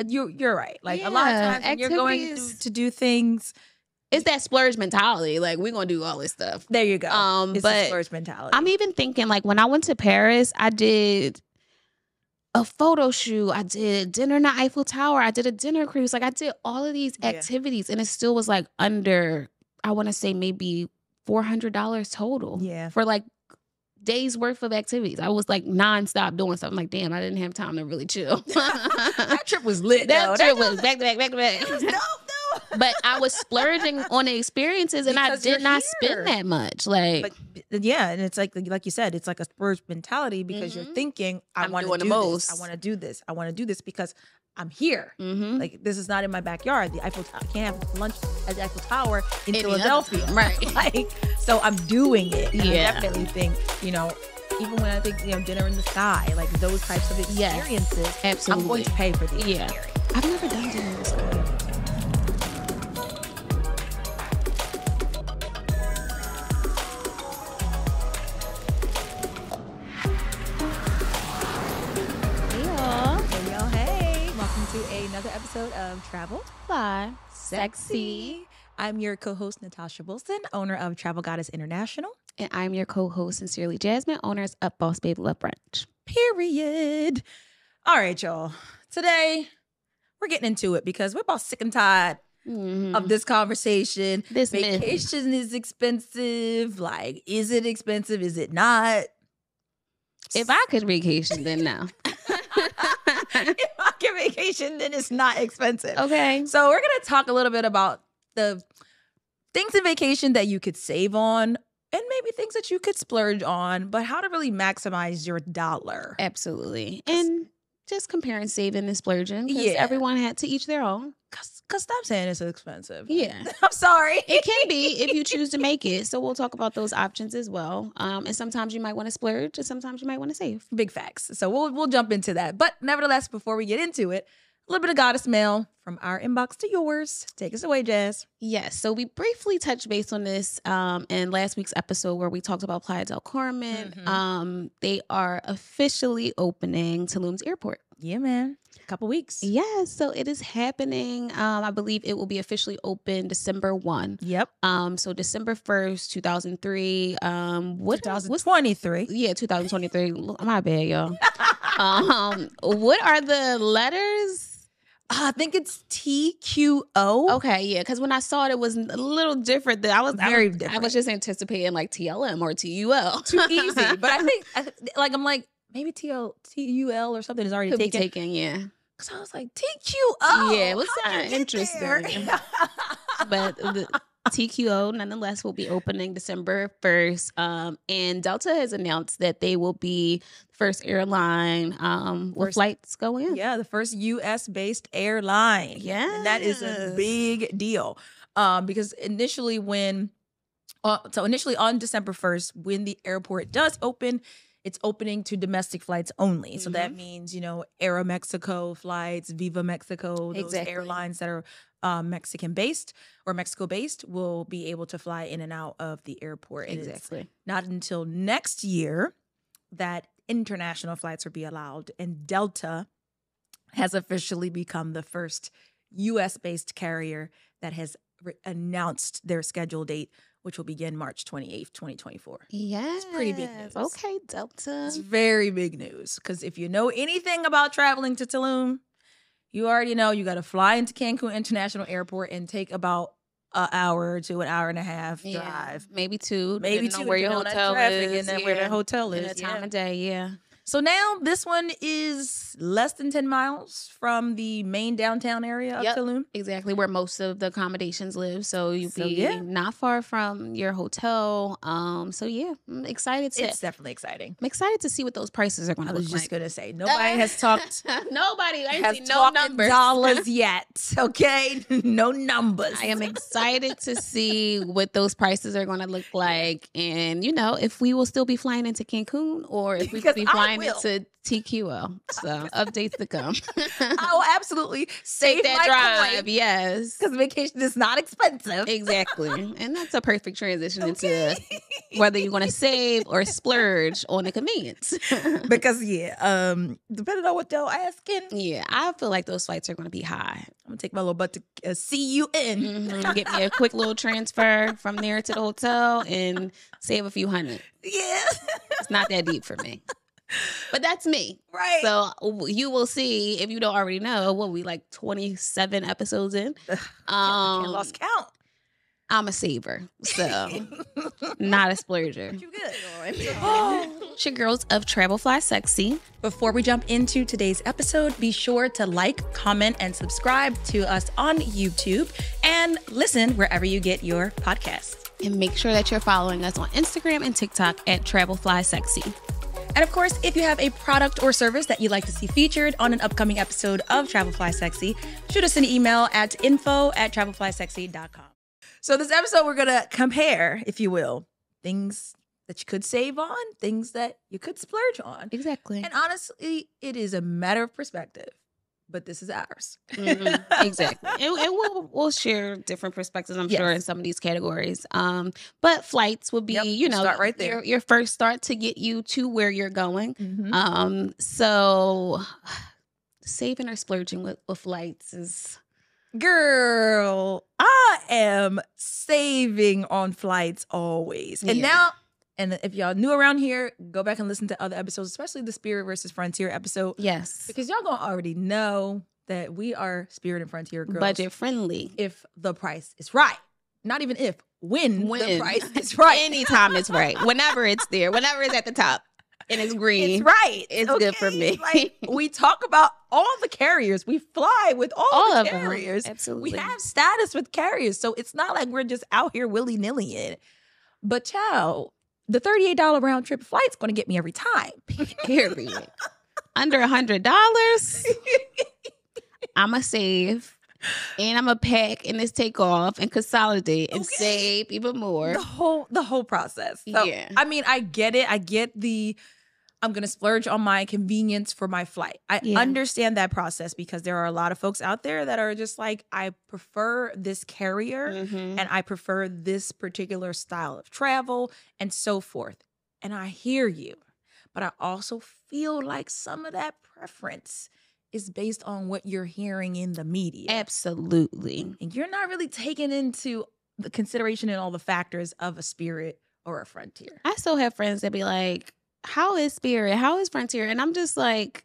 you're right. Like a lot of times when you're going to do things, it's that splurge mentality. Like, we're going to do all this stuff. There you go. It's but the splurge mentality. I'm even thinking, like, when I went to Paris, I did a photo shoot. I did dinner in the Eiffel Tower. I did a dinner cruise. Like, I did all of these activities, and it still was, like, under, I want to say maybe $400 total. Yeah. For, like, days worth of activities. I was, like, nonstop doing something. Like, damn, I didn't have time to really chill. That trip was lit, That trip was back to back, back to back. It was dope, though. But I was splurging on the experiences, and I did not spend that much. Like, yeah, and it's like you said, it's like a splurge mentality because you're thinking, I want to do this. I want to do this. I want to do this because I'm here. Like, this is not in my backyard. The Eiffel Tower, I can't have lunch at the Eiffel Tower in Philadelphia. Right. Like, so I'm doing it. And I definitely think, even when I think, dinner in the sky, like those types of experiences, absolutely. I'm going to pay for the experience. I've never done dinner in the sky. Another episode of Travel, Fly, Sexy. I'm your co-host, Natasha Wilson, owner of Travel Goddess International. And I'm your co-host, Sincerely Jasmine, owners of Boss Baby Love Brunch. Period. All right, y'all. Today, we're getting into it because we're about sick and tired of this conversation. This vacation is expensive. Like, is it expensive? Is it not? If I could vacation, then no. If I can vacation, then it's not expensive. Okay. So we're going to talk a little bit about the things in vacation that you could save on and maybe things that you could splurge on, but how to really maximize your dollar. Absolutely. And just comparing saving and splurging, because everyone had to each their own. Because stop saying it's expensive. Yeah. I'm sorry. It can be if you choose to make it. So we'll talk about those options as well. And sometimes you might want to splurge and sometimes you might want to save. Big facts. So we'll jump into that. But nevertheless, before we get into it, a little bit of goddess mail from our inbox to yours. Take us away, Jazz. Yes. So we briefly touched base on this in last week's episode where we talked about Playa del Carmen. They are officially opening Tulum's airport. Yeah, man. A couple weeks. Yes. So it is happening. I believe it will be officially open December 1. Yep. So December 1st, 2003. 2023. Yeah, 2023. My bad, y'all. What are the letters? I think it's TQO. Okay, yeah, because when I saw it was a little different. Very different. I was just anticipating like TLM or TUL. Too easy. But I think, I'm like, maybe TUL or something is already taken. Yeah. Because I was like, TQO. Yeah, it was interesting. But the TQO, nonetheless, will be opening December 1st. And Delta has announced that they will be the first airline with flights going in. Yeah, the first U.S.-based airline. Yeah. And that is a big deal. Because initially on December 1st, when the airport does open, it's opening to domestic flights only. So that means, Aeromexico flights, Viva Mexico, those airlines that are Mexican-based or Mexico-based will be able to fly in and out of the airport. Exactly. It's not until next year that international flights will be allowed. And Delta has officially become the first U.S.-based carrier that has announced their schedule date, which will begin March 28th, 2024. Yeah. It's pretty big news. Okay, Delta. It's very big news because if you know anything about traveling to Tulum, you already know you got to fly into Cancun International Airport and take about an hour to an hour and a half drive. Maybe two. Maybe two, where your hotel is. And then where the hotel is. And the time of day, yeah. So now this one is less than 10 miles from the main downtown area of Tulum. Exactly, where most of the accommodations live. So you'll be not far from your hotel. So yeah, I'm excited. It's definitely exciting. I'm excited to see what those prices are going to look like. I was just going to say, nobody has talked. Nobody has seen no numbers. Dollars yet, okay? No numbers. I am excited to see what those prices are going to look like. And, if we will still be flying into Cancun or if we could be flying it to TQL. So updates to come. I will absolutely save that my drive. coin, Yes. because vacation is not expensive. Exactly. And that's a perfect transition into whether you want to save or splurge on the convenience. Because depending on what they're asking. Yeah, I feel like those flights are going to be high. I'm gonna take my little butt to see you in. Get me a quick little transfer from there to the hotel and save a few hundred. Yeah. It's not that deep for me. But that's me. Right. So you will see, if you don't already know, what we like 27 episodes in. I lost count. I'm a saver. So not a splurger. You good. It's your girls of Travel Fly Sexy. Before we jump into today's episode, be sure to like, comment, and subscribe to us on YouTube and listen wherever you get your podcasts. And make sure that you're following us on Instagram and TikTok at Travel Fly Sexy. And of course, if you have a product or service that you'd like to see featured on an upcoming episode of Travel Fly Sexy, shoot us an email at info@travelflysexy.com. So this episode, we're going to compare, if you will, things that you could save on, things that you could splurge on. Exactly. And honestly, it is a matter of perspective, but this is ours. Exactly. And we'll share different perspectives, I'm sure, in some of these categories. But flights would be, start right there. Your first start to get you to where you're going. Mm-hmm. So saving or splurging with flights is... Girl, I am saving on flights always. And now, and if y'all new around here, go back and listen to other episodes, especially the Spirit versus Frontier episode. Yes. Because y'all gonna already know that we are Spirit and Frontier girls. Budget friendly. If the price is right. Not even if, when the price is right. Anytime it's right. Whenever it's there. Whenever it's at the top. And it's green. It's right. It's good for me. Like, we talk about all the carriers. We fly with all the carriers. Absolutely. We have status with carriers. So it's not like we're just out here willy-nilly in. But child, the $38 round trip flight's going to get me every time. Period. Under $100, I'm going to save. And I'm going to pack and just take off and consolidate and save even more. The whole process. So, I mean, I get it. I get I'm going to splurge on my convenience for my flight. I understand that process because there are a lot of folks out there that are just like, I prefer this carrier and I prefer this particular style of travel and so forth. And I hear you, but I also feel like some of that preference is based on what you're hearing in the media. Absolutely. And you're not really taking into the consideration and all the factors of a Spirit or a Frontier. I still have friends that be like, how is Spirit? How is Frontier? And I'm just like,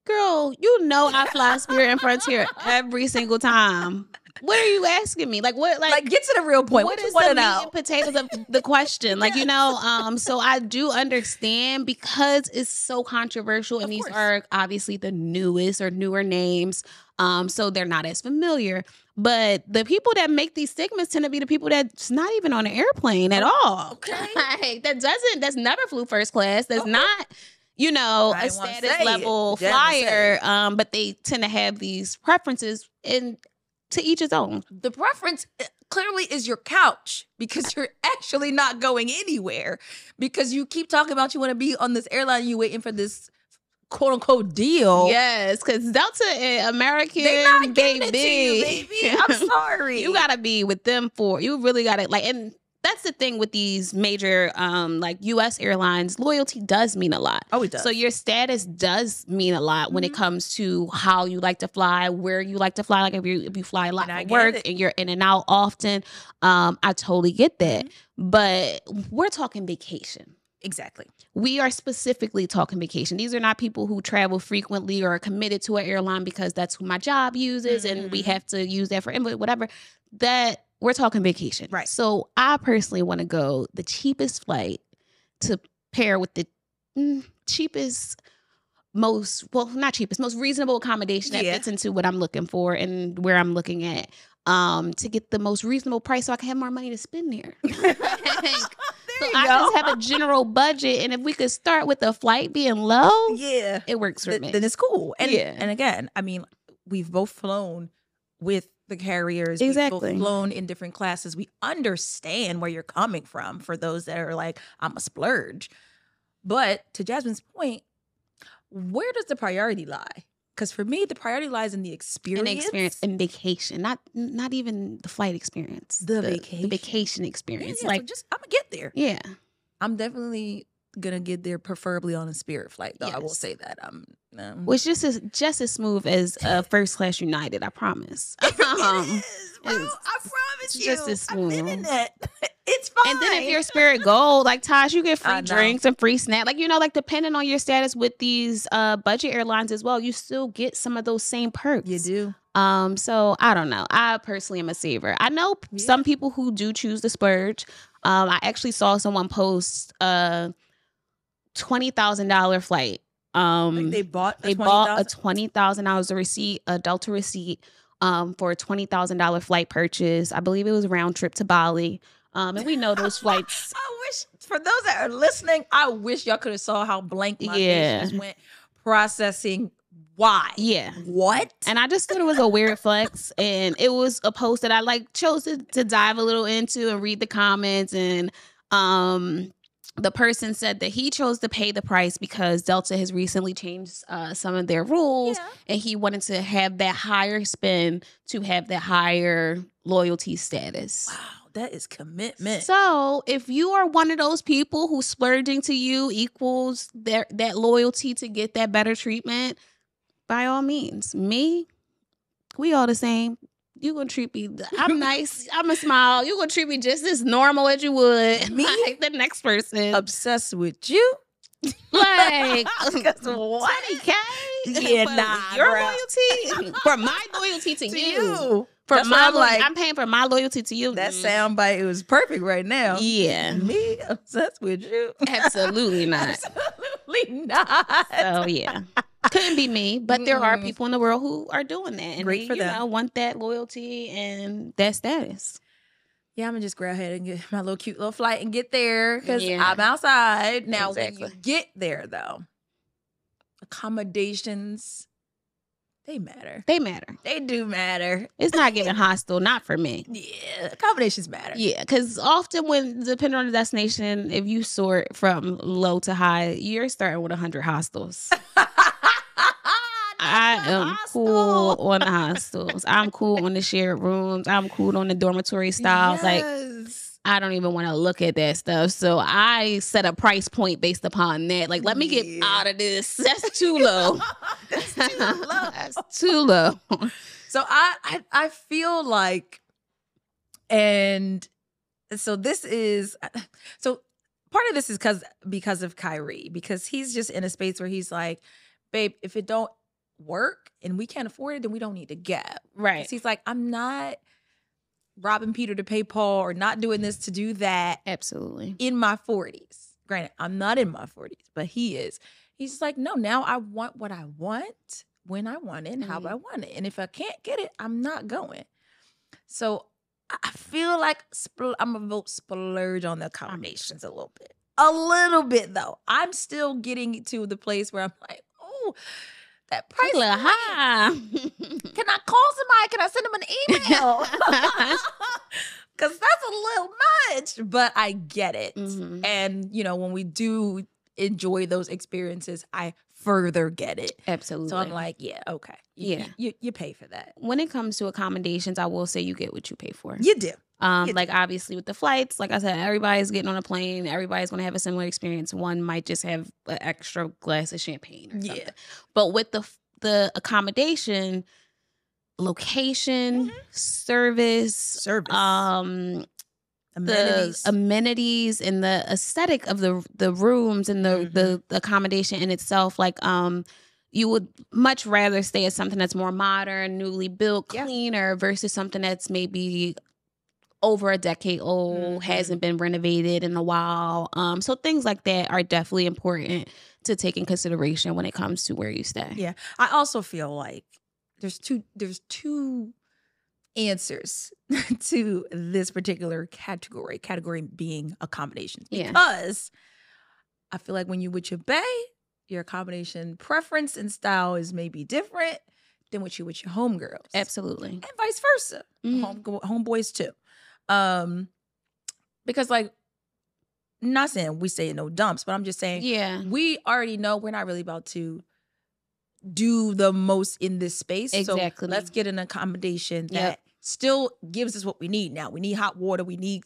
girl, I fly Spirit and Frontier every single time. What are you asking me? Like, what? Like get to the real point. What is the meat and potatoes of the question? Like, so I do understand because it's so controversial, and these are obviously the newest or newer names. So they're not as familiar. But the people that make these stigmas tend to be the people that's not even on an airplane at all. Okay. That's never flew first class. That's not, a status level flyer. But they tend to have these preferences, and to each his own. The preference clearly is your couch, because you're actually not going anywhere, because you keep talking about you want to be on this airline, you waiting for this quote unquote deal. Yes, because Delta and American, they not giving it to you, baby. I'm sorry. You gotta be with them you really gotta and that's the thing with these major US airlines. Loyalty does mean a lot. Oh, it does. So your status does mean a lot when it comes to how you like to fly, where you like to fly. Like if you fly a lot for work and you're in and out often, I totally get that. But we're talking vacation. Exactly. We are specifically talking vacation. These are not people who travel frequently or are committed to an airline because that's who my job uses and we have to use that for input, whatever. That we're talking vacation. Right. So I personally want to go the cheapest flight to pair with the cheapest, most reasonable accommodation that fits into what I'm looking for and where I'm looking at, to get the most reasonable price so I can have more money to spend there. So I just have a general budget, and if we could start with the flight being low, it works for me. Then it's cool. And and again, I mean, we've both flown with the carriers. Exactly. We've both flown in different classes. We understand where you're coming from for those that are like, I'm a splurge. But to Jasmine's point, where does the priority lie? Because for me, the priority lies in the experience. An experience and vacation, not even the flight experience. The vacation experience. Yeah, like, so just I'm gonna get there. Yeah, I'm definitely gonna get there, preferably on a Spirit flight. Though I will say that which just as smooth as first class United. I promise. It is, bro. I promise you. Just as smooth. I'm in it. It's fine. And then if you're Spirit Gold, like Tosh, you get free drinks and free snacks. Like, like depending on your status with these budget airlines as well, you still get some of those same perks. You do. So I don't know. I personally am a saver. I know some people who do choose to splurge. I actually saw someone post a $20,000 flight. Like they bought a $20,000 receipt, a Delta receipt, for a $20,000 flight purchase. I believe it was round trip to Bali. And we know those flights. I wish, for those that are listening, I wish y'all could have saw how blank my face just went processing. Why? Yeah. What? And I just thought it was a weird flex. And it was a post that I chose to dive a little into and read the comments. And the person said that he chose to pay the price because Delta has recently changed some of their rules. Yeah. And he wanted to have that higher spend to have that higher loyalty status. Wow. That is commitment. So if you are one of those people who splurging to you equals that loyalty to get that better treatment, by all means. Me, we all the same. You gonna treat me, I'm nice, I'm a smile. You gonna treat me just as normal as you would me, like the next person. Obsessed with you. Like, what? 20K? Yeah, nah, your loyalty? For my loyalty to you. For that's my I'm paying for my loyalty to you. That soundbite, it was perfect right now. Yeah. Me obsessed with you? Absolutely not. Absolutely not. So yeah. Couldn't be me, but there are people in the world who are doing that. And great for them. Want that loyalty and that status. Yeah, I'm gonna just grab ahead and get my cute little flight and get there because I'm outside. Now, when you get there, though, accommodations, they matter. They matter. They do matter. It's not getting hostile, not for me. Yeah, accommodations matter. Yeah, because often depending on the destination, if you sort from low to high, you're starting with 100 hostels. I am cool on the hostels. I'm cool on the shared rooms. I'm cool on the dormitory styles. Yes. Like, I don't even want to look at that stuff. So I set a price point based upon that. Like, let me get out of this. That's too low. That's too low. That's too low. So I feel like, and so this is, so part of this is because of Kyrie, because he's just in a space where he's like, babe, if it don't work and we can't afford it, then we don't need to get. Right. He's like, I'm not robbing Peter to pay Paul or not doing this to do that. Absolutely. In my 40s. Granted, I'm not in my 40s, but he is. He's just like, no, now I want what I want when I want it and how I want it. And if I can't get it, I'm not going. So I feel like I'm going to vote splurge on the accommodations a little bit. A little bit, though. I'm still getting to the place where I'm like, oh, that price a little high. Can I call somebody? Can I send them an email? Because that's a little much. But I get it. Mm-hmm. And, when we do enjoy those experiences, I further get it. Absolutely. So I'm like, yeah, okay. You pay for that. When it comes to accommodations, I will say you get what you pay for. You do. Obviously with the flights, like I said, everybody's getting on a plane. Everybody's going to have a similar experience. One might just have an extra glass of champagne or something. But with the accommodation, location, service, amenities. The amenities and the aesthetic of the rooms and the accommodation in itself, like you would much rather stay at something that's more modern, newly built, cleaner versus something that's maybe over a decade old, hasn't been renovated in a while. So things like that are definitely important to take in consideration when it comes to where you stay. Yeah. I also feel like there's two answers to this particular category being accommodations. Because I feel like when you with your bae, your accommodation preference and style is maybe different than what you with your homegirls. Absolutely. And vice versa. Homeboys too. Because like, not saying we say no dumps, but I'm just saying, we already know we're not really about to do the most in this space. Exactly. So let's get an accommodation that still gives us what we need. Now we need hot water. We need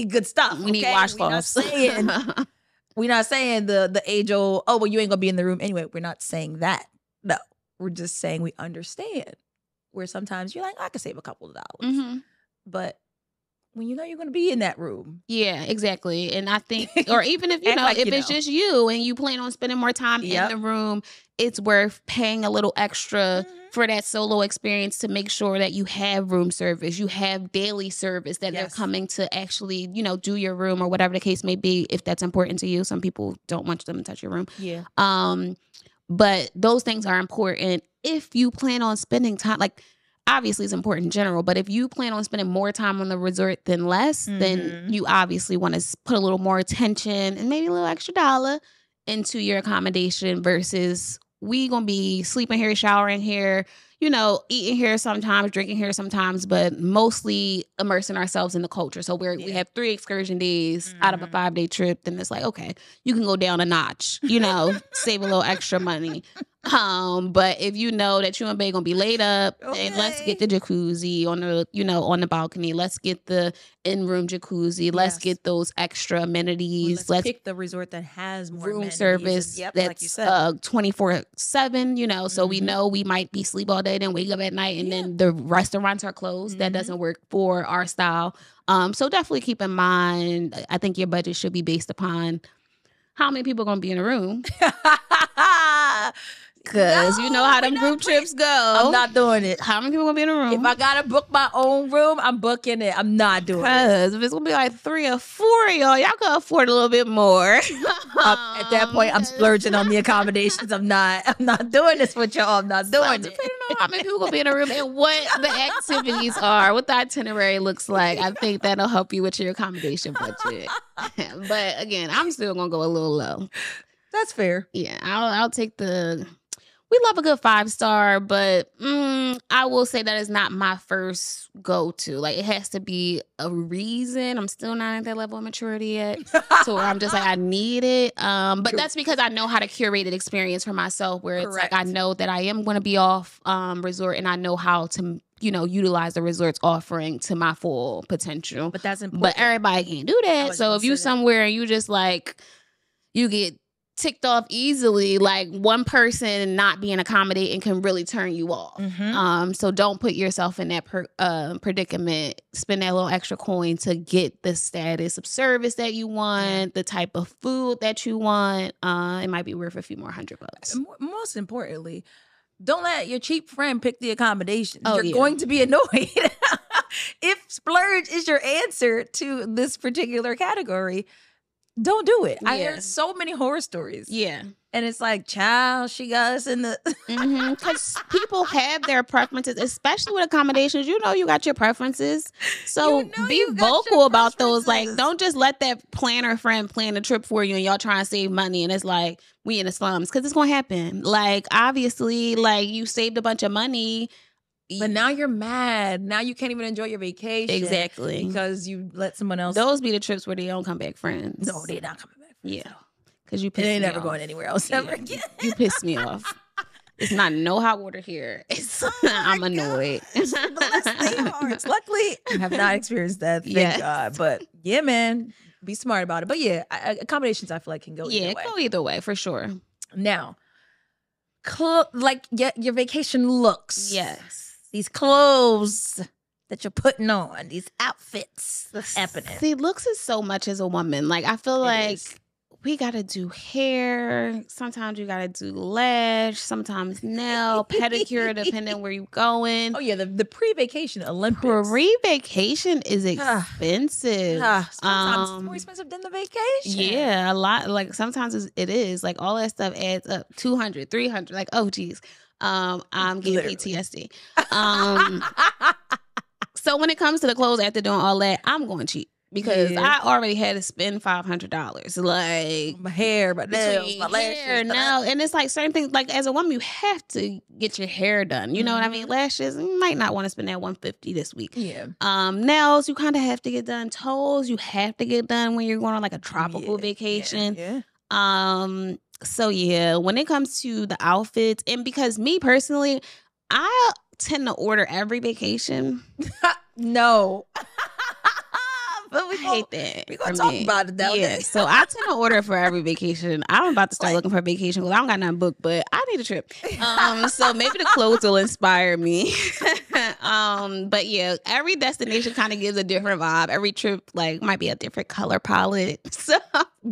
good stuff. We need washcloths. We're not saying the age old, oh, well, you ain't gonna be in the room anyway. We're not saying that. No, we're just saying we understand where sometimes you're like, I could save a couple of dollars, but when you know you're gonna be in that room, yeah, exactly. And I think, or even if if it's just you and you plan on spending more time in the room, it's worth paying a little extra for that solo experience to make sure that you have room service, you have daily service, that they're coming to actually, do your room or whatever the case may be, if that's important to you. Some people don't want them to touch your room. Yeah. But those things are important if you plan on spending time. Like, obviously it's important in general, but if you plan on spending more time on the resort than less, then you obviously want to put a little more attention and maybe a little extra dollar into your accommodation versus we gonna be sleeping here, showering here, eating here sometimes, drinking here sometimes, but mostly immersing ourselves in the culture. So we have 3 excursion days out of a 5-day trip. Then it's like, okay, you can go down a notch, save a little extra money. But if you know that you and Bae gonna be laid up, and let's get the jacuzzi on the, on the balcony. Let's get the in-room jacuzzi. Let's get those extra amenities. Let's pick the resort that has more room service. That's like you said, 24/7. So we know we might be sleep all day, then wake up at night, and then the restaurants are closed. That doesn't work for our style. So definitely keep in mind. I think your budget should be based upon how many people are gonna be in a room. Because you know how them group trips go. I'm not doing it. How many people gonna be in a room? If I gotta book my own room, I'm booking it. I'm not doing it. Because if it's gonna be like 3 or 4 of y'all can afford a little bit more. At that point, I'm splurging on the accommodations. I'm not doing this with y'all. I'm not doing it. Depending on how many people gonna be in a room and what the activities are, what the itinerary looks like, I think that'll help you with your accommodation budget. But again, I'm still gonna go a little low. That's fair. Yeah, I'll take the. We love a good 5-star, but I will say that is not my first go-to. Like, it has to be a reason. I'm still not at that level of maturity yet. So where I'm just like, I need it. But that's because I know how to curate an experience for myself where it's like, I know that I am going to be off resort and I know how to, utilize the resort's offering to my full potential. But that's important. But everybody can't do that. So if you somewhere and you just like, you get ticked off easily, like one person not being accommodating can really turn you off. So don't put yourself in that predicament. Spend that little extra coin to get the status of service that you want, the type of food that you want. It might be worth a few more $100. Most importantly, don't let your cheap friend pick the accommodations. You're going to be annoyed. If splurge is your answer to this particular category, don't do it. I heard so many horror stories. Yeah. And it's like, child, she got us in the... Because people have their preferences, especially with accommodations. You got your preferences. So be vocal about those. Like, don't just let that planner friend plan the trip for you and y'all trying to save money. And it's like, we in the slums. Because it's going to happen. Like, obviously, like, you saved a bunch of money. But now you're mad. Now you can't even enjoy your vacation. Exactly. Because you let someone else... Those be the trips where they don't come back friends. No, they're not coming back friends. Yeah. Because you piss me off. They ain't never going anywhere else ever again. You piss me off. It's not no hot water here. I'm annoyed. Bless their hearts. Luckily, I have not experienced that. Thank God. But yeah, man, be smart about it. But yeah, accommodations I feel like can go either way. Go either way for sure. Now, your vacation looks. Yes. These clothes that you're putting on, these outfits that's happening. See, looks is so much as a woman. Like, I feel like we got to do hair. Sometimes you got to do lash. Sometimes nail, pedicure, depending where you're going. Oh, yeah. The pre-vacation Olympics. Pre-vacation is expensive. Sometimes it's more expensive than the vacation. Yeah, a lot. Like, sometimes it is. Like, all that stuff adds up. 200, 300. Like, oh, geez. I'm getting PTSD. So when it comes to the clothes after doing all that, I'm going cheap. Because I already had to spend $500. Like my hair, my nails, my lashes. No, and it's like certain things. Like as a woman, you have to get your hair done. You know what I mean? Lashes, you might not want to spend that $150 this week. Yeah. Nails, you kind of have to get done. Toes, you have to get done when you're going on like a tropical vacation. Yeah. So yeah, when it comes to the outfits, and because me personally, I tend to order every vacation. No. But I hate that. We're going to talk about it though. Yeah, so I tend to order for every vacation. I'm about to start looking for a vacation because I don't got nothing booked, but I need a trip. So maybe the clothes will inspire me. But yeah, every destination kind of gives a different vibe. Every trip like might be a different color palette. So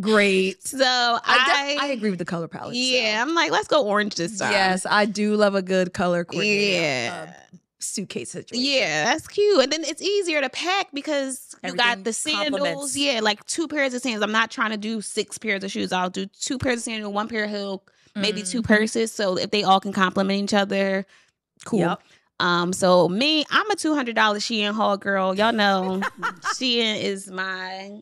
great. So I agree with the color palette. Yeah, so. I'm like, let's go orange this time. Yes, I do love a good color coordinated. Yeah. Suitcase situation. Yeah, that's cute. And then it's easier to pack because you got the sandals. Yeah, like 2 pairs of sandals. I'm not trying to do 6 pairs of shoes. I'll do 2 pairs of sandals, 1 pair of heel, maybe 2 purses. So if they all can complement each other, cool. Yep. So me, I'm a $200 Shein haul girl. Y'all know Shein is my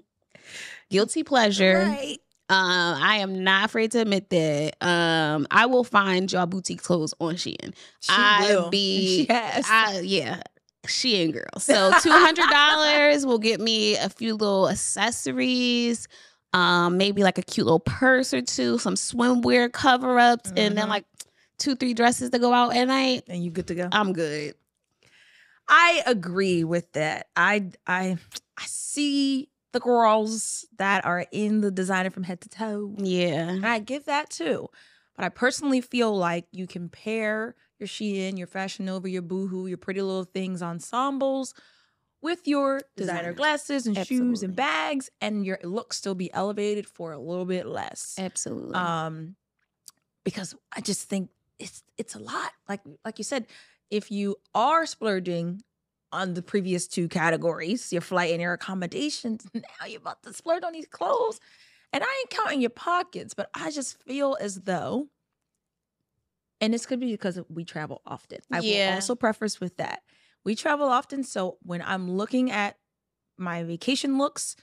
guilty pleasure. Right. I am not afraid to admit that. I will find y'all boutique clothes on Shein. She has. Yeah, Shein girl. So $200 will get me a few little accessories, maybe like a cute little purse or 2, some swimwear cover-ups, and then like 2-3 dresses to go out at night. And you good to go? I'm good. I agree with that. I see the girls that are in the designer from head to toe. Yeah. And I give that too. But I personally feel like you can pair your Shein, your Fashion Nova, your Boohoo, your Pretty Little Things ensembles with your designer glasses and shoes and bags, and your look still be elevated for a little bit less. Absolutely. Because I just think it's a lot. Like you said, if you are splurging on the previous 2 categories, your flight and your accommodations, now you're about to splurge on these clothes. And I ain't counting your pockets, but I just feel as though, and this could be because we travel often. I will also preface with that. We travel often, so when I'm looking at my vacation looks,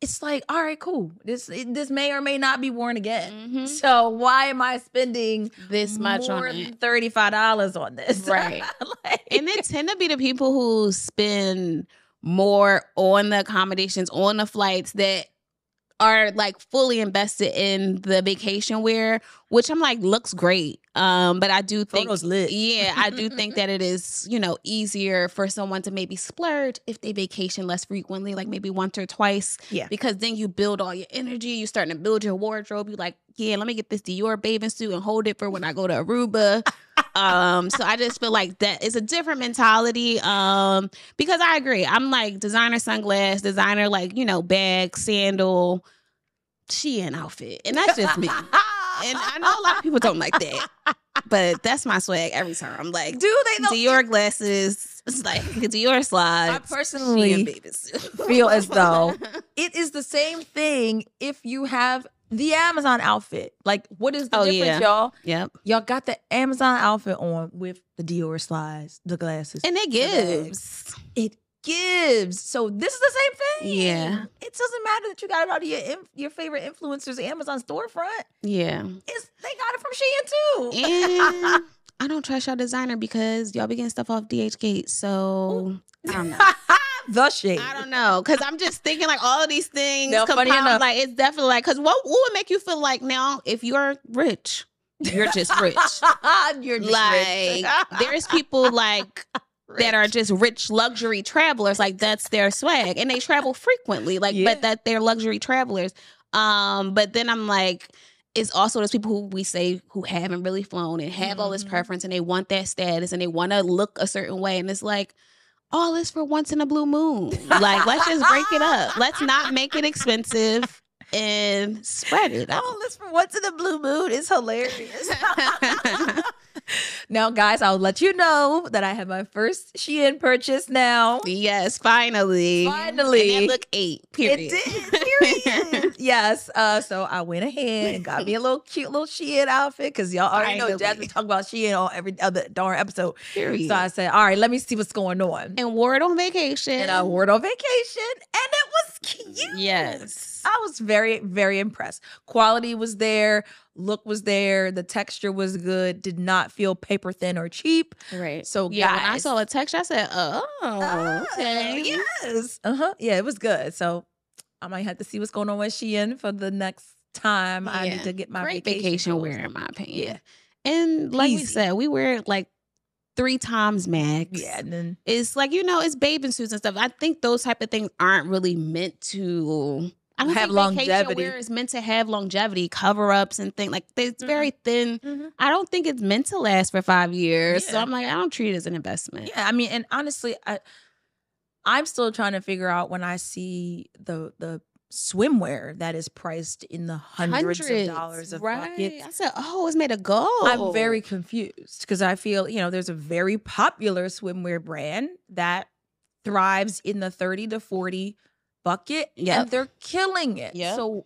it's like, all right, cool. This may or may not be worn again. So why am I spending this much more on than $35 on this? Right. And it tend to be the people who spend more on the accommodations, on the flights, that are like fully invested in the vacation wear, which I'm like, looks great. But I do think, photos lit. Yeah, I do think that it is, easier for someone to maybe splurge if they vacation less frequently, like maybe once or twice. Yeah. Because then you build all your energy. You're starting to build your wardrobe. You're like, yeah, let me get this Dior bathing suit and hold it for when I go to Aruba. So I just feel like that is a different mentality. Because I agree. I'm like designer sunglass, designer like, bag, sandal, Shein outfit. And that's just me. And I know a lot of people don't like that. But that's my swag every time. I'm like, do they know? Dior glasses, it's like Dior slides. I personally feel as though it is the same thing if you have the Amazon outfit. Like, what is the difference, y'all? Yep. Y'all got the Amazon outfit on with the Dior slides, the glasses. And it gives. It gives. So this is the same thing. Yeah. It doesn't matter that you got it out of your favorite influencers' Amazon storefront. Yeah. They got it from Shein too. And I don't trust y'all designer because y'all be getting stuff off DHgate. So I don't know. The shade. I don't know. Because I'm just thinking like all of these things. Funny enough. Like it's definitely like, because what would make you feel like now if you're rich? You're just rich. You're just like, rich. There's people like that are just rich luxury travelers. Like that's their swag. And they travel frequently. Like, but that they're luxury travelers. But then I'm like, it's also those people who we say who haven't really flown and have all this preference and they want that status and they want to look a certain way. And it's like, all this for once in a blue moon. Like, let's just break it up. Let's not make it expensive and spread it out. All this for once in a blue moon is hilarious. Now, guys, I'll let you know that I have my first Shein purchase now. Yes, finally. Finally. And it looked 8, period. It did, period. Yes. So I went ahead and got me a cute little Shein outfit because y'all already know Jasmine talk about Shein on every other darn episode. Period. So I said, all right, let me see what's going on. And wore it on vacation. And I wore it on vacation. And it was cute. Yes. I was very, very impressed. Quality was there. Look was there. The texture was good. Did not feel paper thin or cheap. Right. So yeah, guys, when I saw the texture, I said, okay. Yes. Yeah, it was good. So I might have to see what's going on with Shein for the next time I need to get my great vacation clothes. wear, in my opinion. Yeah. And like we Easy. said, we wear it like 3 times max. Yeah, and then It's like, it's bathing suits and stuff. I think those type of things aren't really meant to have think longevity. Vacation wear is meant to have longevity, cover-ups and things. Like, it's very thin. I don't think it's meant to last for 5 years. So I'm like, I don't treat it as an investment. Yeah, I mean, and honestly, I'm still trying to figure out when I see the swimwear that is priced in the hundreds of dollars of buckets. I said, it's made of gold. I'm very confused because I feel, there's a very popular swimwear brand that thrives in the 30 to 40 bucket and they're killing it. So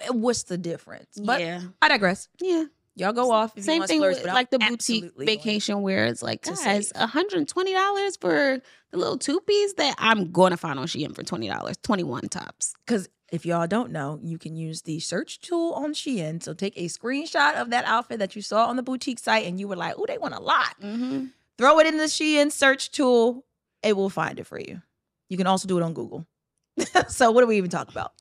what's the difference? But I digress. Yeah. Y'all go off. If Same you thing splurge, with like the boutique vacation wear. It's like, guys, $120 for the little two-piece that I'm going to find on Shein for $20, 21 tops. Because if y'all don't know, you can use the search tool on Shein. So take a screenshot of that outfit that you saw on the boutique site and you were like, oh, they want a lot. Throw it in the Shein search tool. It will find it for you. You can also do it on Google. So what do we even talk about?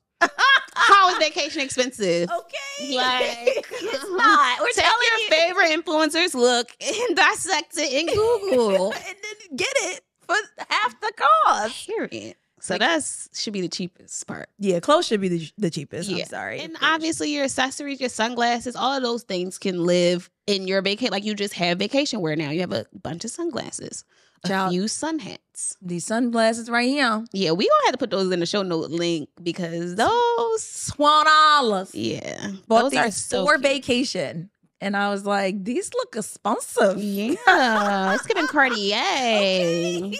How is vacation expensive? Okay. Like, it's not. We're take telling your favorite influencers look and dissect it in Google. And then get it for half the cost. Period. So that's should be the cheapest part. Yeah, clothes should be the cheapest. I'm sorry. And obviously your accessories, your sunglasses, all of those things can live in your vacation. Like, you just have vacation wear now. You have a bunch of sunglasses, a few sun hats. These sunglasses right here. Yeah, we gonna have to put those in the show note link because those $20. Yeah. Bought those are these so for cute. vacation. And I was like, these look expensive. Yeah. It's giving Cartier.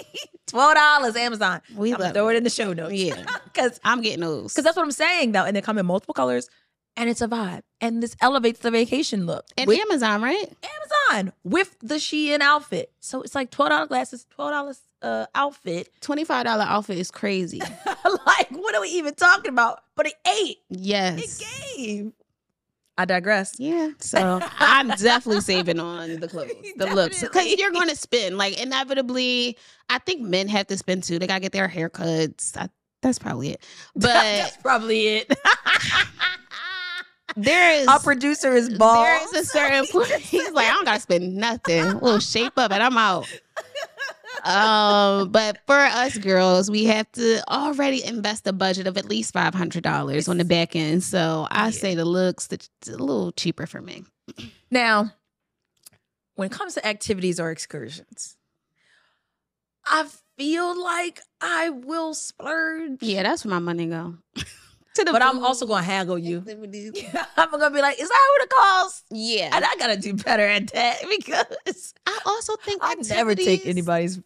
$12 Amazon. We I'm gonna throw it in the show notes. Yeah. Because I'm getting those. that's what I'm saying though. And they come in multiple colors and it's a vibe. And this elevates the vacation look. And with Amazon, right? Amazon with the Shein outfit. So it's like $12 glasses, $12 outfit. $25 outfit is crazy. Like, what are we even talking about? But it ate. Yes. It gave. I digress. Yeah. So I'm definitely saving on the clothes, the looks. Because you're going to spend. Like, inevitably, I think men have to spend too. They got to get their haircuts. That's probably it. But that's probably it. Our producer is bald. There is a certain point. He's like, I don't got to spend nothing. We'll shape up and I'm out. But for us girls, we have to already invest a budget of at least $500 on the back end. So I say the looks, it's a little cheaper for me. Now, when it comes to activities or excursions, I feel like I will splurge. Yeah, that's where my money go. But I'm also going to haggle you. I'm going to be like, is that what it costs? Yeah. And I got to do better at that because I also think I never take anybody's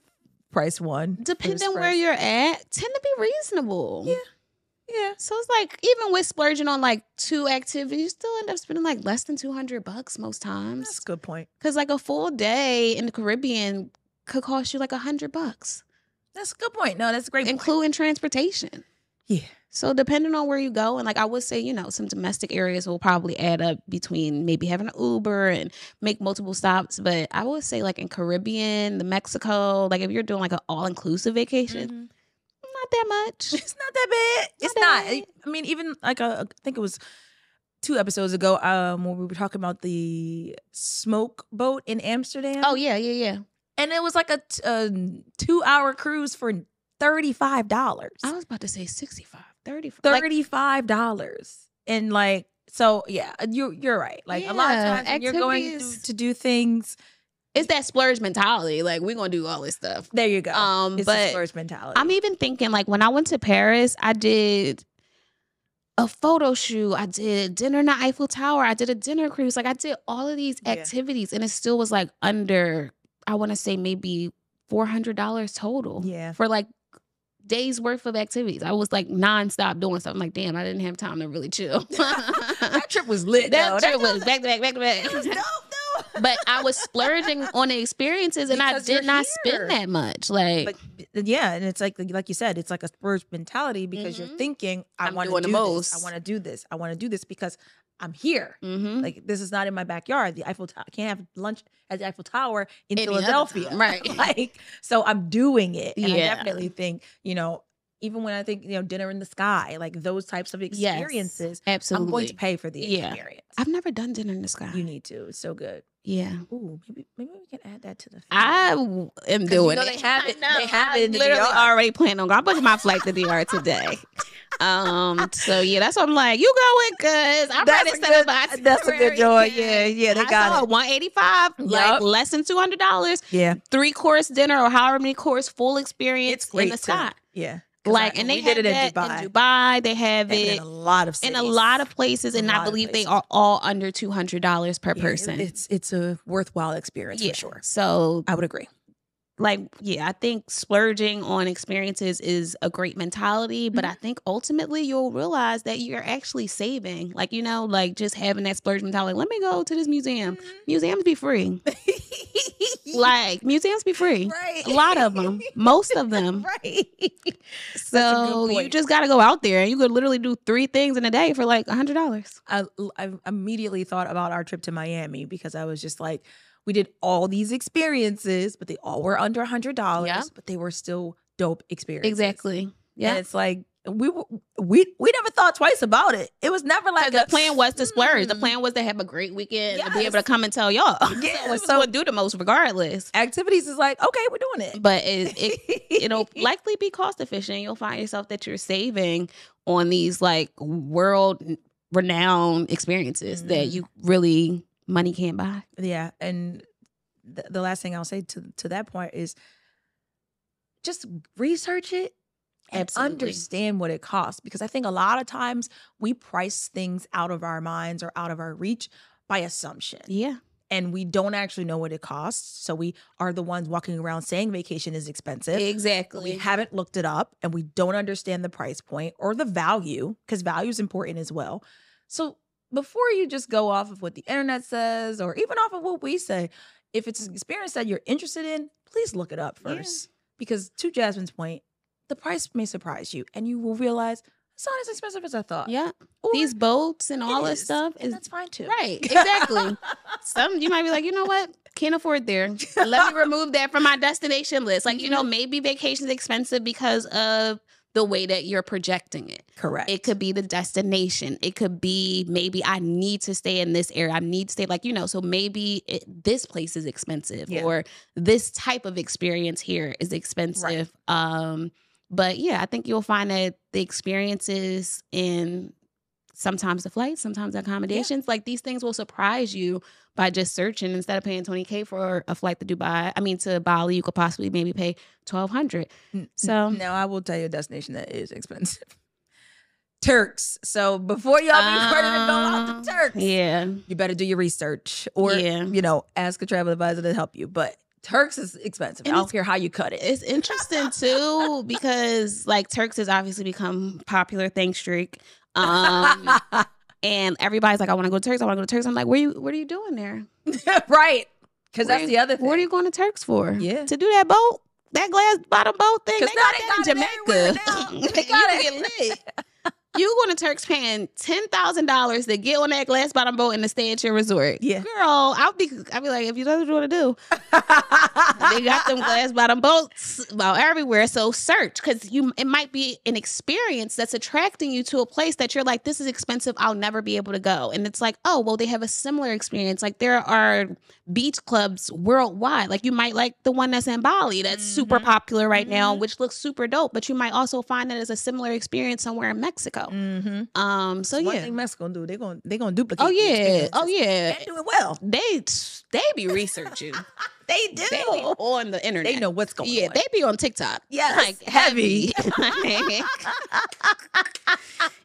price one. Depending where you're at, tend to be reasonable. Yeah. Yeah. So it's like, even with splurging on like 2 activities, you still end up spending like less than $200 most times. That's a good point. Because like a full day in the Caribbean could cost you like $100. That's a good point. No, that's a great point. Including transportation. Yeah. So depending on where you go, and like I would say, some domestic areas will probably add up between maybe having an Uber and make multiple stops. But I would say like in Caribbean, the Mexico, like if you're doing like an all-inclusive vacation, not that much. It's not that bad. It's not. I mean, even like I think it was 2 episodes ago when we were talking about the smoke boat in Amsterdam. Oh, yeah. And it was like a 2-hour cruise for $35. I was about to say $65. $35. And like, so yeah, you're right. Like a lot of times when you're going to do things, it's that splurge mentality. Like, we're going to do all this stuff. There you go. It's but the splurge mentality. I'm even thinking like when I went to Paris, I did a photo shoot. I did dinner in the Eiffel Tower. I did a dinner cruise. Like, I did all of these activities and it still was like under, I want to say maybe $400 total. Yeah. For like days worth of activities. I was like nonstop doing stuff. I'm like, damn, I didn't have time to really chill. That trip was lit. That trip was back to back. It was dope though. But I was splurging on the experiences and Because I did not spend that much. Like, yeah, and it's like you said, it's like a splurge mentality because you're thinking, I want to do this. I want to do this. I want to do this because I'm here. Like, this is not in my backyard. The Eiffel Tower. I can't have lunch at the Eiffel Tower in Philadelphia. Right. Like, so I'm doing it. And I definitely think, even when I think, dinner in the sky, like those types of experiences, yes, absolutely. I'm going to pay for the experience. I've never done dinner in the sky. You need to. It's so good. Yeah. Ooh, maybe we can add that to the. I am doing it. They have it. They have it in the literally DR. already planning on going. I'm booking my flight to DR today. So yeah, that's what I'm like. You going? Cause I'm ready to set up my itinerary. That's a good joy. Yeah, they got it. $185, like less than $200. Yeah, 3-course dinner or however many course full experience in the sky. Yeah. Like, and they did it in Dubai. They have it in a lot of cities. In a lot of places, and I believe they are all under $200 per person. It's a worthwhile experience for sure. So I would agree. Like, I think splurging on experiences is a great mentality, but I think ultimately you'll realize that you're actually saving. Like, like just having that splurge mentality. Let me go to this museum. Museums be free. Like, museums be free. Right. A lot of them. Most of them. Right. So you just got to go out there and you could literally do 3 things in a day for like $100. I immediately thought about our trip to Miami because I was just like, we did all these experiences, but they all were under $100, but they were still dope experiences. Exactly. Yeah. And it's like, we never thought twice about it. It was never like the plan was to splurge. The plan was to have a great weekend and be able to come and tell y'all. Yeah, so do the most regardless. Activities is like, okay, we're doing it. But it'll likely be cost efficient. You'll find yourself that you're saving on these like world renowned experiences that you really money can't buy. Yeah. And the last thing I'll say to that point is just research it. And understand what it costs, because I think a lot of times we price things out of our minds or out of our reach by assumption. Yeah. And we don't actually know what it costs. So we are the ones walking around saying vacation is expensive. Exactly. We haven't looked it up and we don't understand the price point or the value, because value is important as well. So before you just go off of what the internet says or even off of what we say, if it's an experience that you're interested in, please look it up first. Because to Jasmine's point, the price may surprise you and you will realize it's not as expensive as I thought. Yeah. Or these boats and all this stuff and that's fine too. Right. Exactly. Some you might be like, you know what? Can't afford there. Let me remove that from my destination list. Like, maybe vacation's expensive because of the way that you're projecting it. Correct. It could be the destination. It could be maybe I need to stay in this area. I need to stay so maybe this place is expensive or this type of experience here is expensive. Right. But I think you'll find that the experiences in sometimes the flights, sometimes the accommodations, like these things will surprise you by just searching. Instead of paying $20K for a flight to Dubai, to Bali, you could possibly maybe pay $1,200. So now I will tell you a destination that is expensive. Turks. So before y'all be ready to go out to Turks, you better do your research or ask a travel advisor to help you. But Turks is expensive. And I don't care how you cut it. It's interesting too because like Turks has obviously become popular thanks Drake. And everybody's like, I want to go to Turks. I want to go to Turks. I'm like, what are you doing there? Right. Because that's the other thing. What are you going to Turks for? Yeah. To do that boat? That glass bottom boat thing? Because they got that in Jamaica. They got it. Get lit. You going to Turks paying $10,000 to get on that glass bottom boat and to stay at your resort. Yeah. Girl, I'll be like, if you know what you want to do. They got them glass bottom boats about everywhere. So search, because it might be an experience that's attracting you to a place that you're like, this is expensive. I'll never be able to go. And it's like, oh, well, they have a similar experience. Like there are beach clubs worldwide. Like you might like the one that's in Bali that's super popular right now, which looks super dope. But you might also find that as a similar experience somewhere in Mexico. So one thing Mexico do, they gonna duplicate. Oh yeah, they do it well. They be researching. They do. They be on the internet. They know what's going on. Yeah, they be on TikTok. Yeah, like heavy.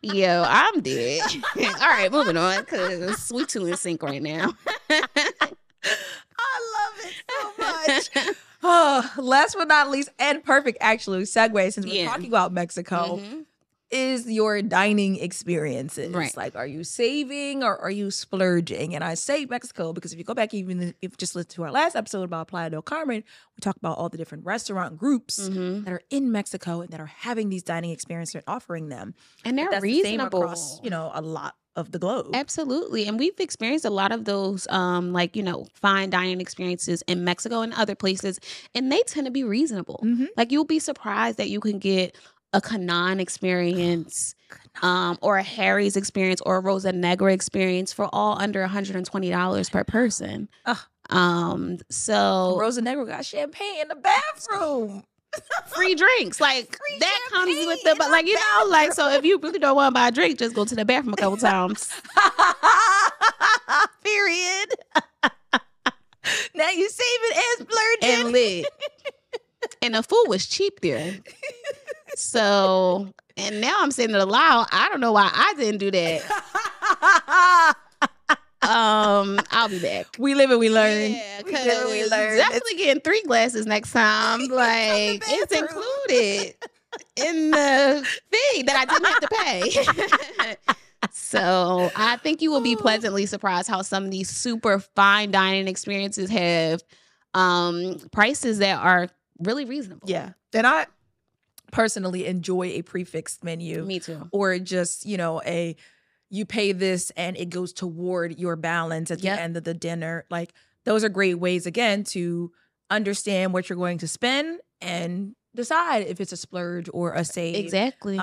Yo, I'm dead. All right, moving on because we too in sync right now. I love it so much. Oh, last but not least, and perfect actually segue since we're talking about Mexico. Is your dining experiences. Right. Like, are you saving or are you splurging? And I say Mexico because if you go back, even if you just listen to our last episode about Playa del Carmen, we talk about all the different restaurant groups that are in Mexico and that are having these dining experiences and offering them. And they're that's reasonable. The same across, a lot of the globe. Absolutely. And we've experienced a lot of those, fine dining experiences in Mexico and other places. And they tend to be reasonable. Like you'll be surprised that you can get a Canaan experience, or a Harry's experience, or a Rosa Negra experience for all under $120 per person. So Rosa Negra got champagne in the bathroom. Free drinks, like free that comes with the, but like, you know, like, so if you really don't want to buy a drink, just go to the bathroom a couple times. Period. Now you save it and splurging. And lit. And the food was cheap there. So, and now I'm saying it aloud. I don't know why I didn't do that. I'll be back. We live and we learn. Yeah, because definitely getting 3 glasses next time. Like, it's included in the fee that I didn't have to pay. So I think you will be pleasantly surprised how some of these super fine dining experiences have prices that are really reasonable. Yeah. And I personally enjoy a prefixed menu. Me too. Or just, you know, you pay this and it goes toward your balance at the end of the dinner. Like, those are great ways, again, to understand what you're going to spend and decide if it's a splurge or a save. Exactly.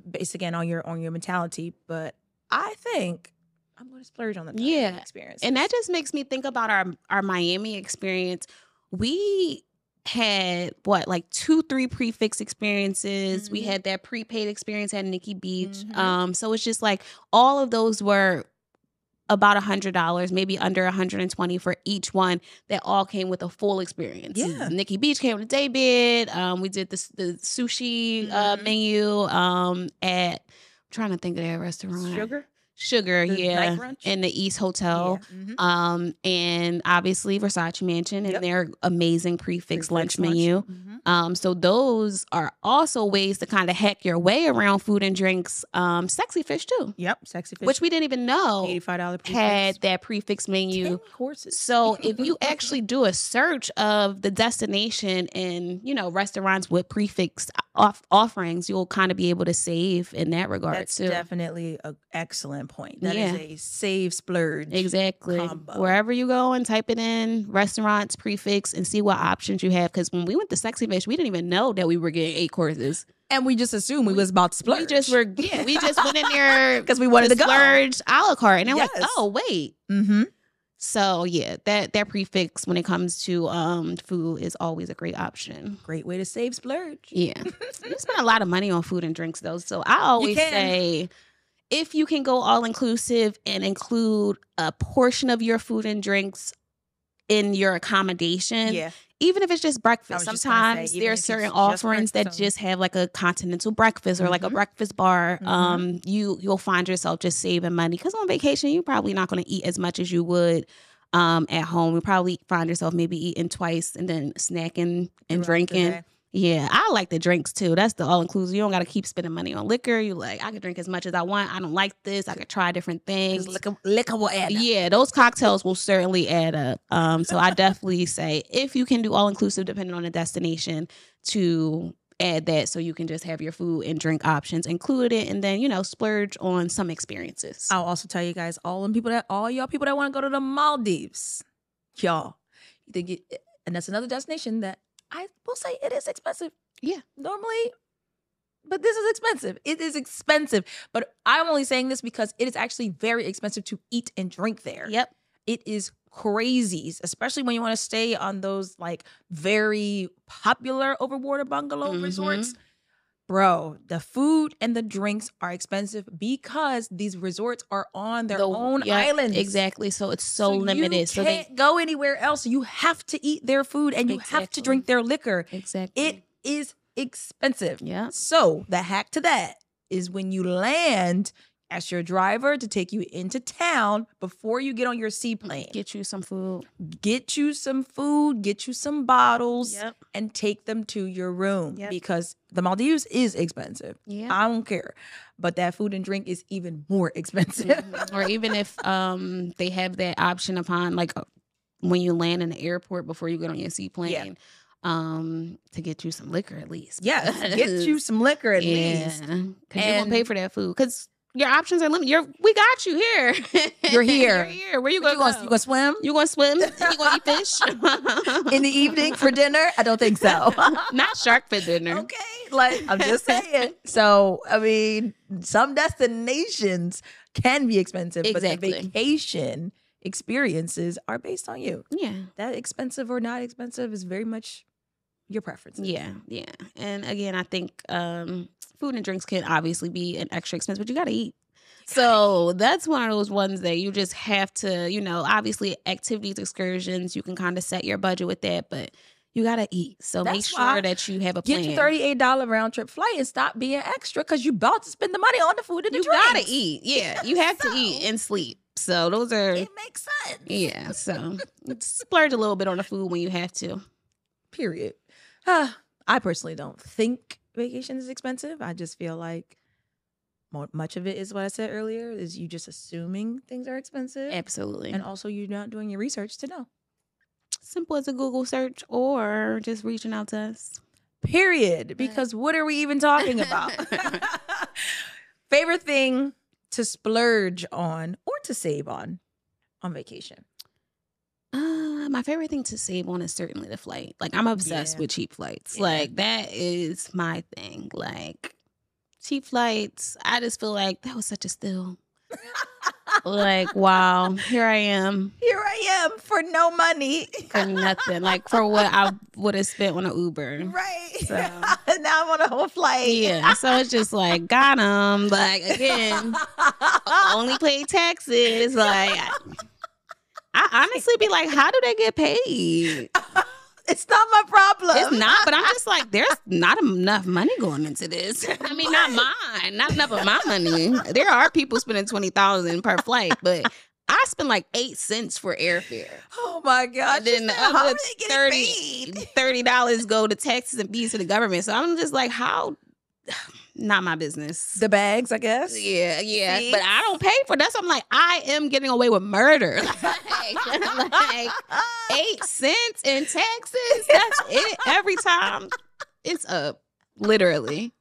Based, again, on your mentality. But I think I'm going to splurge on the dining experience. And that just makes me think about our Miami experience. We had like 2-3 prefix experiences. We had that prepaid experience at Nikki Beach. So it's just like all of those were about $100, maybe under $120 for each one, that all came with a full experience. Yeah. Nikki Beach came with a day bed. We did the sushi menu at, I'm trying to think of that restaurant. Sugar, in the East Hotel. And obviously Versace Mansion and their amazing prefix lunch menu. So those are also ways to kind of hack your way around food and drinks. Sexy Fish too. Yep, Sexy Fish. Which we didn't even know $85 prefix. Had that prefix menu. 10 courses. So if you actually do a search of the destination and, you know, restaurants with prefix offerings, you'll kind of be able to save in that regard. That's too. Definitely an excellent point. That is a save splurge. Exactly. Combo. Wherever you go and type it in, restaurants, prefix, and see what options you have. Because when we went to Sexy Fish, we didn't even know that we were getting 8 courses. And we just assumed we was about to splurge. We just went in there because we wanted to go. Splurge a la carte. And they're like, oh, wait. So yeah, that prefix when it comes to food is always a great option. Great way to save splurge. Yeah. You spend a lot of money on food and drinks though. So I always say, if you can go all inclusive and include a portion of your food and drinks in your accommodation, even if it's just breakfast. Sometimes there are certain offerings that just have like a continental breakfast or like a breakfast bar. You'll find yourself just saving money, because on vacation you're probably not going to eat as much as you would at home. You probably find yourself maybe eating twice and then snacking and drinking. Yeah, I like the drinks too. That's the all-inclusive. You don't got to keep spending money on liquor. You like, I can drink as much as I want. I don't like this. I could try different things. Liquor will add up. Yeah, those cocktails will certainly add up. So I definitely say, if you can do all-inclusive, depending on the destination, to add that so you can just have your food and drink options included, and then, you know, splurge on some experiences. I'll also tell you guys, all y'all people that want to go to the Maldives, y'all, and that's another destination that I will say it is expensive. Yeah. Normally, but this is expensive. It is expensive. But I'm only saying this because it is actually very expensive to eat and drink there. Yep. It is crazy, especially when you want to stay on those like very popular overwater bungalow resorts. Bro, the food and the drinks are expensive because these resorts are on their own islands. Exactly. So it's so limited. You can't go anywhere else. You have to eat their food and you have to drink their liquor. Exactly. It is expensive. Yeah. So the hack to that is when you land, ask your driver to take you into town before you get on your seaplane. Get you some food. Get you some food, get you some bottles, and take them to your room because the Maldives is expensive. Yeah. I don't care. But that food and drink is even more expensive. Or even if they have that option upon, like, when you land in the airport before you get on your seaplane. To get you some liquor at least. Yeah, get you some liquor at least. Because you're going to pay for that food. Because your options are limited. We got you here. You're here. You're here. Where you going to go? You going to swim? You going to swim? You going to eat fish? In the evening for dinner? I don't think so. Not shark for dinner. Okay. Like, I'm just saying. So, I mean, some destinations can be expensive, but the vacation experiences are based on you. Yeah. That expensive or not expensive is very much your preference. Yeah. And again, I think food and drinks can obviously be an extra expense, but you got to eat. So that's one of those ones that you just have to, you know, obviously activities, excursions, you can kind of set your budget with that, but you got to eat. So make sure that you have a plan. Get your $38 round trip flight and stop being extra because you're about to spend the money on the food and the drinks. You got to eat. Yeah. You have to eat and sleep. So those are. It makes sense. Yeah. So splurge a little bit on the food when you have to. Period. I personally don't think vacation is expensive. I just feel like much of it is what I said earlier, is you just assuming things are expensive. Absolutely. And also you're not doing your research to know. Simple as a Google search or just reaching out to us. Period. Because what are we even talking about? Favorite thing to splurge on or to save on vacation? My favorite thing to save on is certainly the flight. Like, I'm obsessed with cheap flights. Yeah. Like, that is my thing. Like, cheap flights, I just feel like that was such a steal. Like, wow, here I am for no money. For nothing. Like, for what I would have spent on an Uber. Right. So now I'm on a whole flight. Yeah. So it's just like, got him. Like, again, only pay taxes. Like, I honestly be like, how do they get paid? It's not my problem. It's not, but I'm just like, there's not enough money going into this. I mean, not mine. Not enough of my money. There are people spending $20,000 per flight, but I spend like 8 cents for airfare. Oh my God. And then the other $30 go to taxes and fees to the government. So I'm just like, how? Not my business. The bags, I guess. Yeah. Fees. But I don't pay for that. So I'm like, I am getting away with murder. like 8 cents in taxes. That's it. Every time it's up. Literally.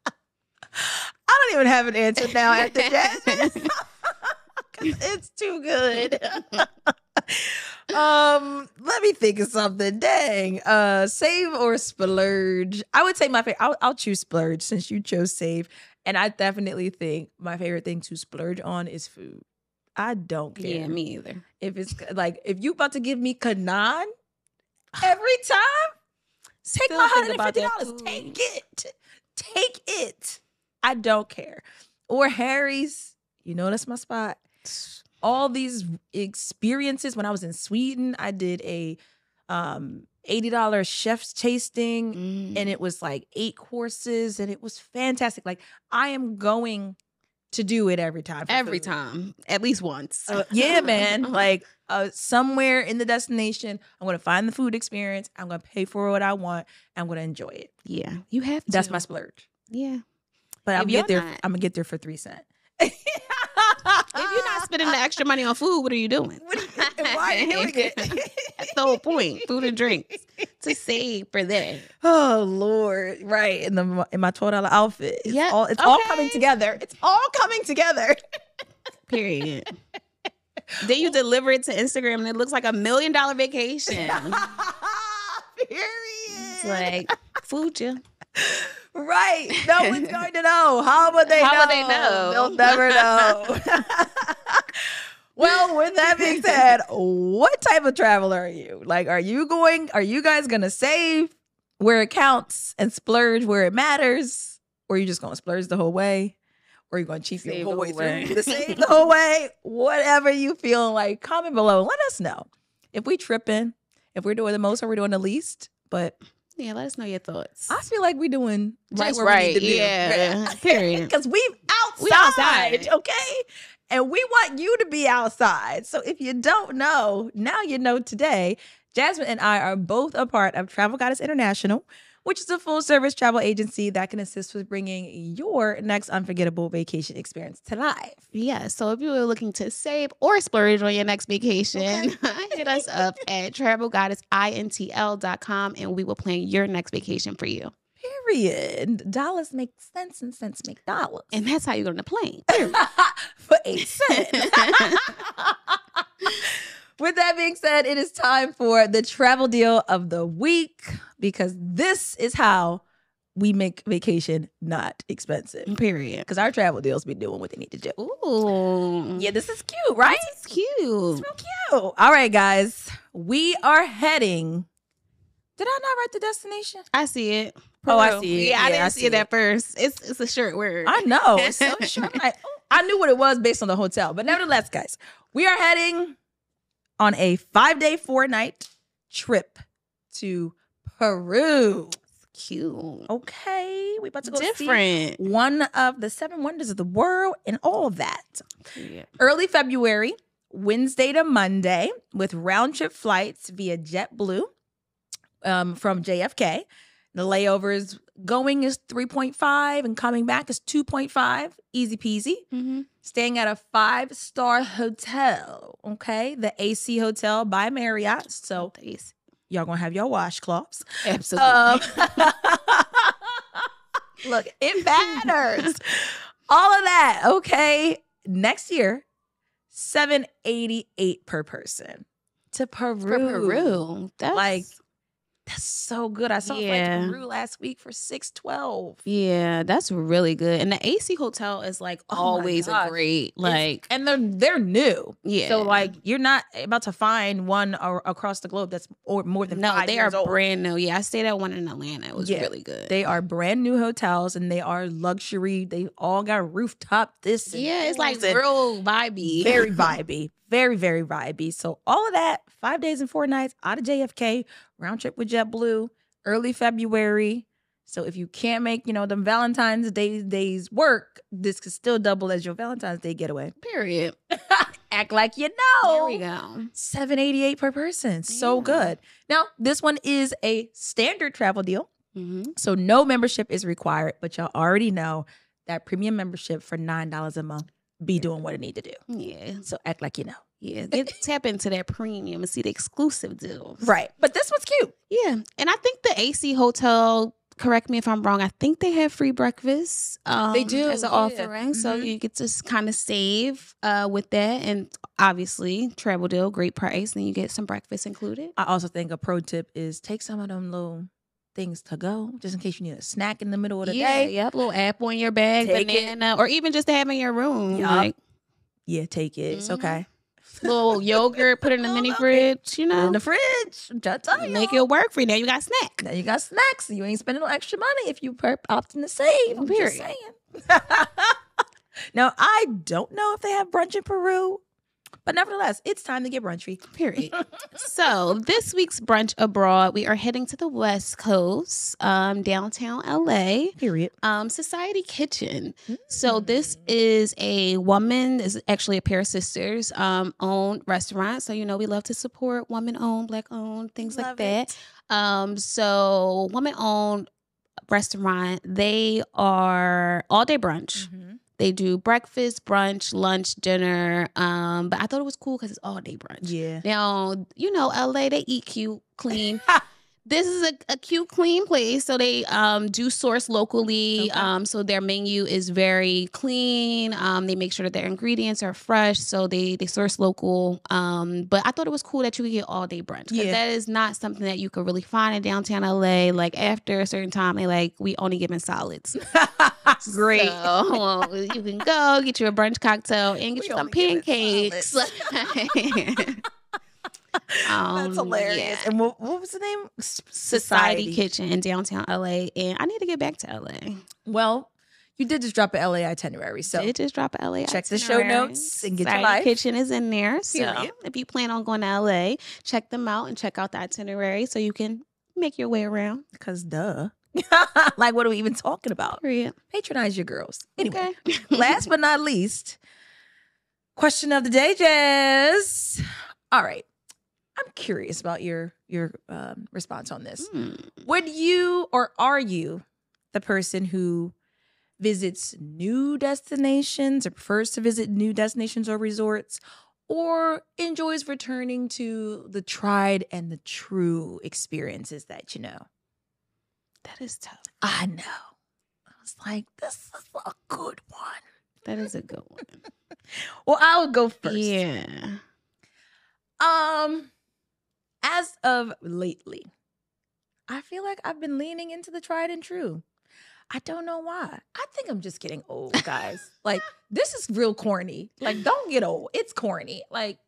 I don't even have an answer now after Jasmine. It's too good. Let me think of something. Dang. Save or splurge? I would say my favorite. I'll choose splurge since you chose save. And I definitely think my favorite thing to splurge on is food. I don't care. Yeah, me either. If it's like, if you about to give me Kanan every time, take my $150. Take it. I don't care. Or Harry's. You know that's my spot. All these experiences. When I was in Sweden, I did a $80 chef's tasting, and it was like 8 courses, and it was fantastic. Like, I am going to do it every time. Every time, at least once. Yeah, man. Like, somewhere in the destination, I'm going to find the food experience. I'm going to pay for what I want. I'm going to enjoy it. Yeah, you have to. That's my splurge. Yeah, but I'm gonna get there for 3 cents. If you're not spending the extra money on food, what are you doing? Why are you doing it? That's the whole point. Food and drinks to save for that. Oh Lord, right? In my $12 outfit. Yeah, it's all coming together. It's all coming together. Period. Then you deliver it to Instagram, and it looks like $1 million vacation. Period. It's like, fooled you. Right. No one's going to know. How would they know? They'll never know. Well, with that being said, what type of traveler are you? Like, are you guys going to save where it counts and splurge where it matters? Or are you just going to splurge the whole way? Or are you going to cheat the whole way through? To save the whole way? Whatever you feel like, comment below. Let us know if we tripping, if we're doing the most or we're doing the least. But yeah, let us know your thoughts. I feel like we're doing just where right. We need to be. Yeah, period. Because we outside, okay? And we want you to be outside. So if you don't know, now you know today. Jasmine and I are both a part of Travel Goddess International, which is a full-service travel agency that can assist with bringing your next unforgettable vacation experience to life. Yeah, so if you were looking to save or splurge on your next vacation, hit us up at travelgoddessintl.com, and we will plan your next vacation for you. Period. Dollars make sense and sense make dollars. And that's how you go on the plane. For 8 cents. With that being said, it is time for the travel deal of the week, because this is how we make vacation not expensive. Period. Because our travel deals be doing what they need to do. Ooh. Yeah, this is cute, right? This is cute. It's real cute. All right, guys. We are heading. Did I not write the destination? I see it. Oh, I see it. Yeah, I Yeah, I didn't see it see at first. It's a short word. I know. It's so short. I'm like, oh, I knew what it was based on the hotel. But nevertheless, guys, we are heading on a 5-day, 4-night trip to Peru. Cute. Okay. We about to go Different. see one of the 7 wonders of the world and all of that. Yeah. Early February, Wednesday to Monday, with round trip flights via JetBlue from JFK. The layovers going is 3.5 and coming back is 2.5. Easy peasy. Mm-hmm. Staying at a 5-star hotel. Okay. The 𝗓𝒃 Hotel by Marriott. So y'all gonna have your washcloths. Absolutely. Look, it matters. All of that. Okay. Next year, $788 per person to Peru. For Peru. That's so good. I saw a flight to Peru last week for $612. Yeah, that's really good. And the 𝗓𝒃 Hotel is like always a great and they're new. Yeah. So like you're not about to find one across the globe that's more than 5 they years are old. brand new. Yeah, I stayed at one in Atlanta. It was really good. They are brand new hotels and they are luxury. They all got rooftop this. Yeah, it's like real vibey. Very vibey. Very, very vibey. So all of that, 5 days and 4 nights out of JFK, round trip with JetBlue, early February. So if you can't make, the Valentine's Day's work, this could still double as your Valentine's Day getaway. Period. Act like you know. There we go. $788 per person. So good. Now, this one is a standard travel deal. Mm-hmm. So no membership is required, but y'all already know that premium membership for $9 a month be doing what it need to do. Yeah. So act like you know. Yeah. Tap into that premium and see the exclusive deals. Right. But this one's cute. Yeah. And I think the 𝗓𝒃 Hotel, correct me if I'm wrong, I think they have free breakfast. They do. As an offering. So you get to kind of save with that. And obviously, travel deal, great price. Then you get some breakfast included. I also think a pro tip is take some of them little things to go, just in case you need a snack in the middle of the day. Yep, little apple in your bag, banana, or even just to have in your room. Yep. Take it. It's okay. Little yogurt, put it in the mini fridge, in the fridge. Make it work for you. Now you got snack. Now you got snacks. You ain't spending no extra money if you opting to save. I'm just saying. Now, I don't know if they have brunch in Peru, but nevertheless, it's time to get brunchy. Period. So this week's brunch abroad, we are heading to the West Coast, downtown LA. Period. Society Kitchen. So this is a woman, is actually a pair of sisters, owned restaurant. So we love to support woman-owned, Black-owned, things like that. So woman-owned restaurant. They are all-day brunch. They do breakfast, brunch, lunch, dinner. But I thought it was cool because it's all day brunch. Yeah. Now, LA, they eat cute, clean. This is a cute, clean place. So they do source locally. Okay. So their menu is very clean. They make sure that their ingredients are fresh. So they source local. But I thought it was cool that you could get all day brunch. Because that is not something that you could really find in downtown LA. Like after a certain time, we only giving solids. Great. So you can go get you a brunch cocktail and get you some pancakes. That's hilarious. Yeah. And what was the name? Society Kitchen in downtown LA. And I need to get back to LA. Well, you did just drop an LA itinerary. So did just drop an LA check itinerary. the show notes and get Society your life. Kitchen is in there. So if you plan on going to LA, check them out and check out the itinerary so you can make your way around. Because duh. What are we even talking about? Period. Patronize your girls. Anyway, last but not least, question of the day, Jazz. All right. I'm curious about your response on this. Would you or are you the person who visits new destinations or prefers to visit new destinations or resorts, or enjoys returning to the tried and the true experiences that you know? That is tough. I know. I was like, this is a good one. That is a good one. Well, I'll go first. Yeah. As of lately, I feel like I've been leaning into the tried and true. I don't know why. I think I'm just getting old, guys. Like, this is real corny. Like, don't get old. It's corny. Like,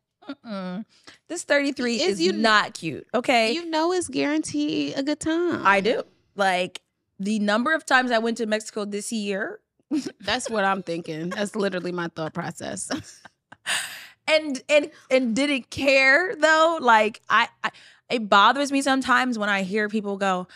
this 33 is not cute, okay? You know it's guaranteed a good time. I do. Like, the number of times I went to Mexico this year. That's what I'm thinking. That's literally my thought process. and didn't care, though. Like, it bothers me sometimes when I hear people go,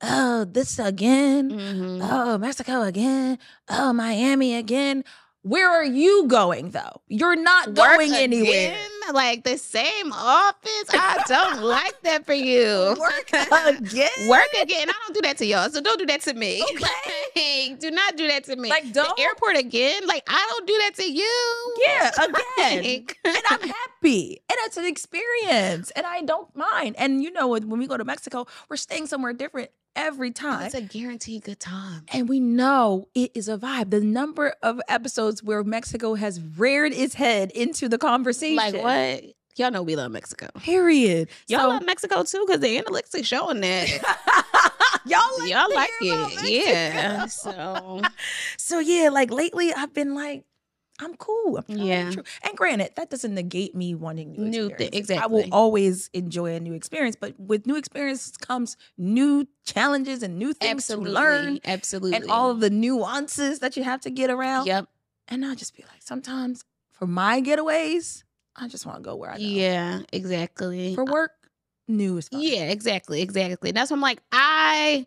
oh, this again. Oh, Mexico again. Oh, Miami again. Where are you going, though? You're not going anywhere. Again? Like the same office? I don't like that for you. Work again? Work again. I don't do that to y'all, so don't do that to me. Okay. Like, do not do that to me. Like, don't. The airport again? Like, I don't do that to you. Yeah, again. And I'm happy. And it's an experience. And I don't mind. And you know, when we go to Mexico, we're staying somewhere different every time. It's a guaranteed good time. And we know it is a vibe. The number of episodes where Mexico has reared its head into the conversation. Like what? Y'all know we love Mexico. Period. Y'all love Mexico too, because the analytics is showing that. Y'all like it. Yeah. So yeah, like lately I've been like, I'm cool. Yeah. And granted, that doesn't negate me wanting new things. Exactly. I will always enjoy a new experience, but with new experiences comes new challenges and new things to learn. Absolutely. And all of the nuances that you have to get around. Yep. And I'll just be like, sometimes for my getaways, I just want to go where I know. Yeah, exactly. For work, new is fine. Yeah, exactly. That's why I'm like, I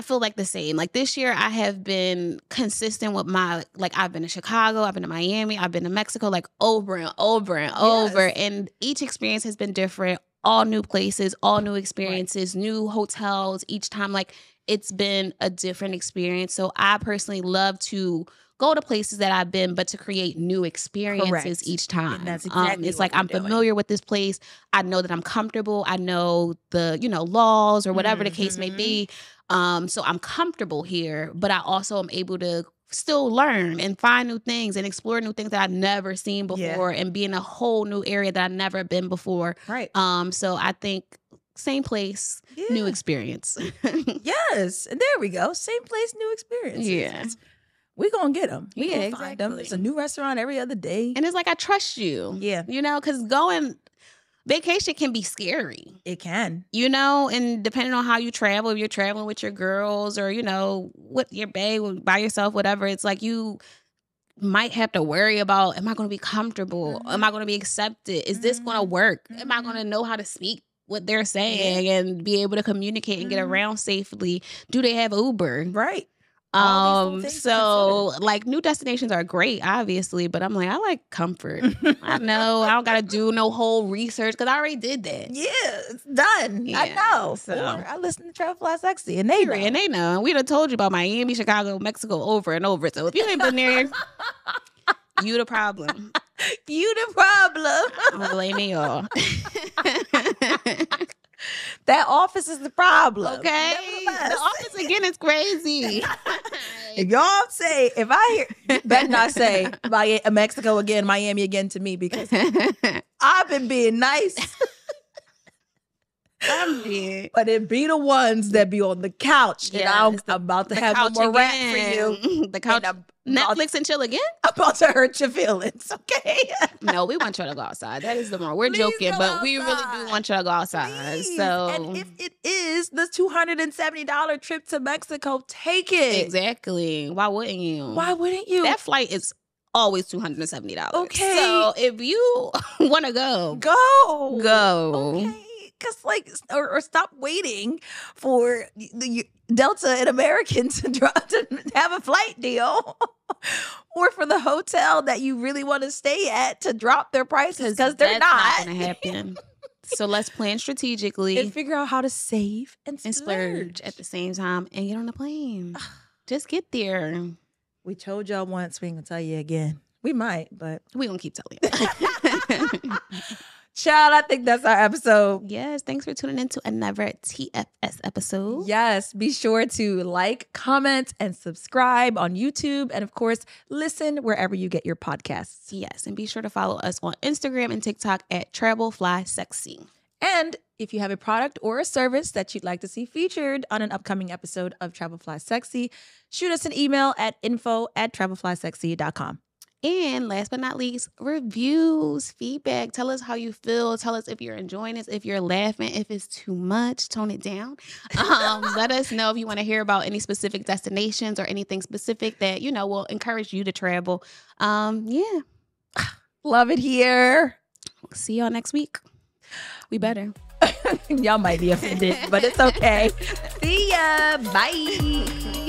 feel like the same. Like this year I have been consistent with I've been to Chicago, I've been to Miami, I've been to Mexico, like over and over and over. And each experience has been different. All new places, all new experiences, new hotels each time. Like it's been a different experience. So I personally love to go to places that I've been, but to create new experiences each time. And that's exactly it's like I'm familiar with this place. I know that I'm comfortable. I know the, laws or whatever the case may be. So I'm comfortable here, but I also am able to still learn and find new things and explore new things that I've never seen before and be in a whole new area that I've never been before. Right. So I think same place, new experience. Yes. And there we go. Same place, new experience. Yeah. We're going to get them. Yeah, find exactly. them. It's a new restaurant every other day. And it's like, I trust you. Yeah. Because going vacation can be scary. It can. And depending on how you travel, if you're traveling with your girls or, with your babe, by yourself, whatever, it's like you might have to worry about, am I going to be comfortable? Am I going to be accepted? Is this going to work? Am I going to know how to speak what they're saying and be able to communicate and get around safely? Do they have Uber? Right. So like new destinations are great, obviously, but I'm like, I like comfort. I know I don't gotta do no whole research because I already did that. Yeah, it's done. Yeah, I know. So I listen to 𝗓𝒏𝒏𝒏 Sexy and they know. And they know. We done told you about Miami, Chicago, Mexico over and over. So if you ain't been there, you the problem. You the problem. I'm blaming y'all. That office is the problem. Okay. The office again is crazy. If y'all say, if I hear, better not say Mexico again, Miami again to me, because I've been being nice. I'm dead. But it be the ones that be on the couch. Yes, and I'm about to have one more rap for you. The couch. Netflix and chill again? I'm about to hurt your feelings, okay? No, we want y'all to go outside. That is the more. We're joking, but we really do want y'all to go outside. Please. So, and if it is the $270 trip to Mexico, take it. Exactly. Why wouldn't you? Why wouldn't you? That flight is always $270. Okay. So if you want to go. Okay. Because or stop waiting for the Delta and American to have a flight deal, or for the hotel that you really want to stay at to drop their prices because they're not going to happen. So let's plan strategically and figure out how to save and splurge at the same time and get on the plane. Just get there. We told y'all once, we ain't gonna tell you again. We might, but we gonna keep telling you. Child, I think that's our episode. Yes, thanks for tuning in to another TFS episode. Yes, be sure to like, comment, and subscribe on YouTube. And of course, listen wherever you get your podcasts. Yes, and be sure to follow us on Instagram and TikTok at 𝗓𝒏𝒏𝒏 Sexy. And If you have a product or a service that you'd like to see featured on an upcoming episode of Travel Fly Sexy, shoot us an email at info@travelflysexy.com. And last but not least, reviews, feedback. Tell us how you feel. Tell us if you're enjoying this, if you're laughing, if it's too much, tone it down. Let us know if you want to hear about any specific destinations or anything specific that, will encourage you to travel. Yeah. Love it here. See y'all next week. We better. Y'all might be offended, but it's okay. See ya. Bye.